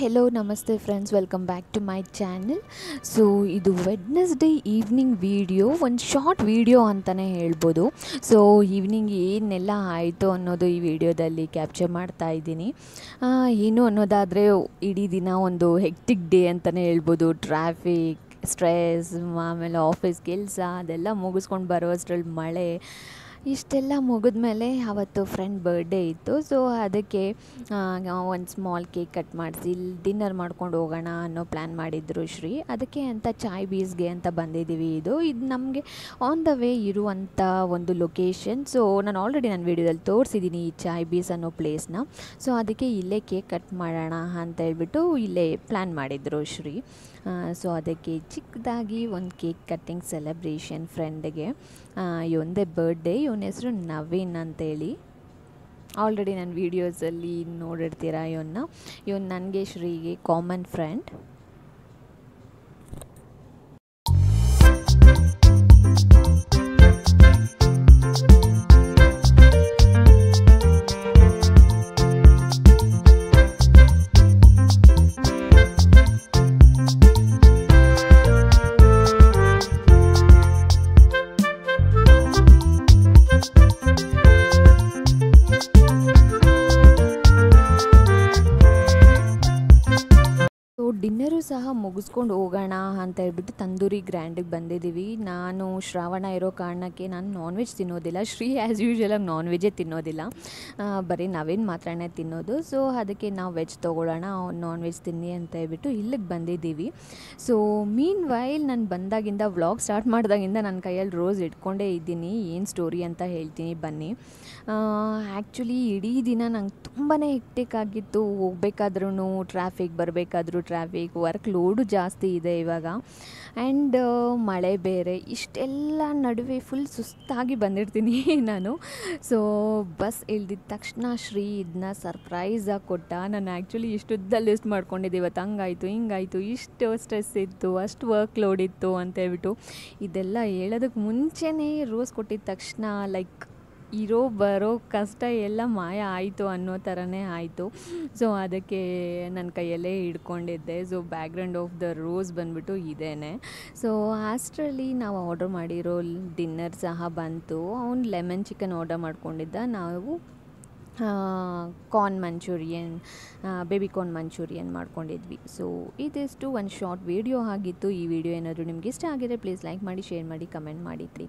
Hello ನಮಸ್ತೆ friends, welcome back to my channel. So ಇದು Wednesday evening video, ಒಂದು short video ಅಂತಲೇ ಹೇಳ್ಬೋದು. ಸೊ ಈವ್ನಿಂಗ್ ಏನೆಲ್ಲ ಆಯಿತು ಅನ್ನೋದು ಈ ವಿಡಿಯೋದಲ್ಲಿ ಕ್ಯಾಪ್ಚರ್ ಮಾಡ್ತಾ ಇದ್ದೀನಿ. ಏನು ಅನ್ನೋದಾದರೆ ಇಡೀ ದಿನ ಒಂದು ಹೆಕ್ಟಿಕ್ ಡೇ ಅಂತಲೇ ಹೇಳ್ಬೋದು. ಟ್ರಾಫಿಕ್, ಸ್ಟ್ರೆಸ್, ಆಮೇಲೆ ಆಫೀಸ್ ಕೆಲಸ ಅದೆಲ್ಲ ಮುಗಿಸ್ಕೊಂಡು ಬರೋಷ್ಟರಲ್ಲಿ ಮಳೆ ಇಷ್ಟೆಲ್ಲ ಮುಗಿದ್ಮೇಲೆ ಅವತ್ತು ಫ್ರೆಂಡ್ ಬರ್ಡೇ ಇತ್ತು. ಸೊ ಅದಕ್ಕೆ ಒಂದು ಸ್ಮಾಲ್ ಕೇಕ್ ಕಟ್ ಮಾಡಿಸಿ ಡಿನ್ನರ್ ಮಾಡ್ಕೊಂಡು ಹೋಗೋಣ ಅನ್ನೋ ಪ್ಲ್ಯಾನ್ ಮಾಡಿದ್ರು ಶ್ರೀ. ಅದಕ್ಕೆ ಅಂತ ಚಾಯ್ ಬೀಸ್ಗೆ ಅಂತ ಬಂದಿದ್ದೀವಿ. ಇದು ನಮಗೆ ಆನ್ ದ ವೇ ಇರುವಂಥ ಒಂದು ಲೊಕೇಶನ್. ಸೊ ನಾನು ಆಲ್ರೆಡಿ ನನ್ನ ವೀಡಿಯೋದಲ್ಲಿ ತೋರಿಸಿದ್ದೀನಿ ಈ ಚಾಯ್ ಬೀಸ್ ಅನ್ನೋ ಪ್ಲೇಸ್ನ. ಸೊ ಅದಕ್ಕೆ ಇಲ್ಲೇ ಕೇಕ್ ಕಟ್ ಮಾಡೋಣ ಅಂತ ಹೇಳ್ಬಿಟ್ಟು ಇಲ್ಲೇ ಪ್ಲ್ಯಾನ್ ಮಾಡಿದ್ರು ಶ್ರೀ. ಸೊ ಅದಕ್ಕೆ ಚಿಕ್ಕದಾಗಿ ಒಂದು ಕೇಕ್ ಕಟ್ಟಿಂಗ್ ಸೆಲೆಬ್ರೇಷನ್ ಫ್ರೆಂಡ್ಗೆ. ಇವೊಂದೇ ಬರ್ಡೇ. ಇವನ ಹೆಸರು ನವೀನ್ ಅಂತೇಳಿ. ಆಲ್ರೆಡಿ ನನ್ನ ವೀಡಿಯೋಸಲ್ಲಿ ನೋಡಿರ್ತೀರ ಇವನ್ನ. ಇವನು ನನಗೆ ಶ್ರೀಗೆ ಕಾಮನ್ ಫ್ರೆಂಡ್. ಡಿನ್ನರು ಸಹ ಮುಗಿಸ್ಕೊಂಡು ಹೋಗೋಣ ಅಂತ ಹೇಳ್ಬಿಟ್ಟು ತಂದೂರಿ ಗ್ರ್ಯಾಂಡಿಗೆ ಬಂದಿದ್ದೀವಿ. ನಾನು ಶ್ರಾವಣ ಇರೋ ಕಾರಣಕ್ಕೆ ನಾನು ನಾನ್ ವೆಜ್ ತಿನ್ನೋದಿಲ್ಲ. ಶ್ರೀ ಆ್ಯಸ್ ಯೂಶ್ವಲಾಗಿ ನಾನ್ ವೆಜ್ಜೇ ತಿನ್ನೋದಿಲ್ಲ, ಬರೀ ನಾವೇನು ಮಾತ್ರನೇ ತಿನ್ನೋದು. ಸೊ ಅದಕ್ಕೆ ನಾವು ವೆಜ್ ತೊಗೊಳ್ಳೋಣ, ನಾನ್ ವೆಜ್ ತಿನ್ನಿ ಅಂತ ಹೇಳ್ಬಿಟ್ಟು ಇಲ್ಲಿಗೆ ಬಂದಿದ್ದೀವಿ. ಸೊ ಮೀನ್ ವೈಲ್ ನಾನು ಬಂದಾಗಿಂದ ವ್ಲಾಗ್ ಸ್ಟಾರ್ಟ್ ಮಾಡಿದಾಗಿಂದ ನನ್ನ ಕೈಯಲ್ಲಿ ರೋಸ್ ಇಟ್ಕೊಂಡೇ ಇದ್ದೀನಿ. ಏನು ಸ್ಟೋರಿ ಅಂತ ಹೇಳ್ತೀನಿ ಬನ್ನಿ. ಆ್ಯಕ್ಚುಲಿ ಇಡೀ ದಿನ ನಂಗೆ ತುಂಬಾ ಹೆಕ್ಟಿಕ್ ಆಗಿತ್ತು. ಹೋಗ್ಬೇಕಾದ್ರೂ ಟ್ರಾಫಿಕ್, ಬರಬೇಕಾದ್ರೂ ಟ್ರಾಫಿಕ್, ವರ್ಕ್ ಲೋಡು ಜಾಸ್ತಿ ಇದೆ ಇವಾಗ. ಆ್ಯಂಡ್ ಮಳೆ ಬೇರೆ. ಇಷ್ಟೆಲ್ಲ ನಡುವೆ ಫುಲ್ ಸುಸ್ತಾಗಿ ಬಂದಿರ್ತೀನಿ ನಾನು. ಸೊ ಬಸ್ ಇಳ್ದಿದ್ದ ತಕ್ಷಣ ಶ್ರೀ ಇದನ್ನ ಸರ್ಪ್ರೈಸಾಗಿ ಕೊಟ್ಟ. ನಾನು ಆ್ಯಕ್ಚುಲಿ ಇಷ್ಟುದ್ದ ಲಿಸ್ಟ್ ಮಾಡ್ಕೊಂಡಿದ್ದೆ, ಇವತ್ತು ಹಂಗಾಯಿತು ಹಿಂಗಾಯಿತು, ಇಷ್ಟು ಸ್ಟ್ರೆಸ್ ಇತ್ತು, ಅಷ್ಟು ವರ್ಕ್ ಲೋಡ್ ಇತ್ತು ಅಂತ ಹೇಳ್ಬಿಟ್ಟು. ಇದೆಲ್ಲ ಹೇಳೋದಕ್ಕೆ ಮುಂಚೆನೇ ರೋಸ್ ಕೊಟ್ಟಿದ್ದ ತಕ್ಷಣ ಲೈಕ್ ಇರೋ ಬರೋ ಕಷ್ಟ ಎಲ್ಲ ಮಾಯ ಆಯಿತು ಅನ್ನೋ ಥರನೇ ಆಯಿತು. ಸೊ ಅದಕ್ಕೆ ನನ್ನ ಕೈಯಲ್ಲೇ ಹಿಡ್ಕೊಂಡಿದ್ದೆ. So background of the rose ಬಂದುಬಿಟ್ಟು ಇದೇನೆ. ಸೊ ಅಷ್ಟರಲ್ಲಿ ನಾವು ಆರ್ಡರ್ ಮಾಡಿರೋ ಡಿನ್ನರ್ ಸಹ ಬಂತು. ಅವ್ನು ಲೆಮನ್ ಚಿಕನ್ ಆರ್ಡರ್ ಮಾಡ್ಕೊಂಡಿದ್ದ, ನಾವು corn manchurian, baby corn manchurian ಮಾಡ್ಕೊಂಡಿದ್ವಿ. ಸೊ ಇದಿಷ್ಟು ಒಂದು ಶಾರ್ಟ್ ವೀಡಿಯೋ ಆಗಿತ್ತು. ಈ ವಿಡಿಯೋ ಏನಾದರೂ ನಿಮ್ಗೆ ಇಷ್ಟ ಆಗಿದ್ರೆ ಪ್ಲೀಸ್ ಲೈಕ್ ಮಾಡಿ, ಶೇರ್ ಮಾಡಿ, ಕಮೆಂಟ್ ಮಾಡಿ.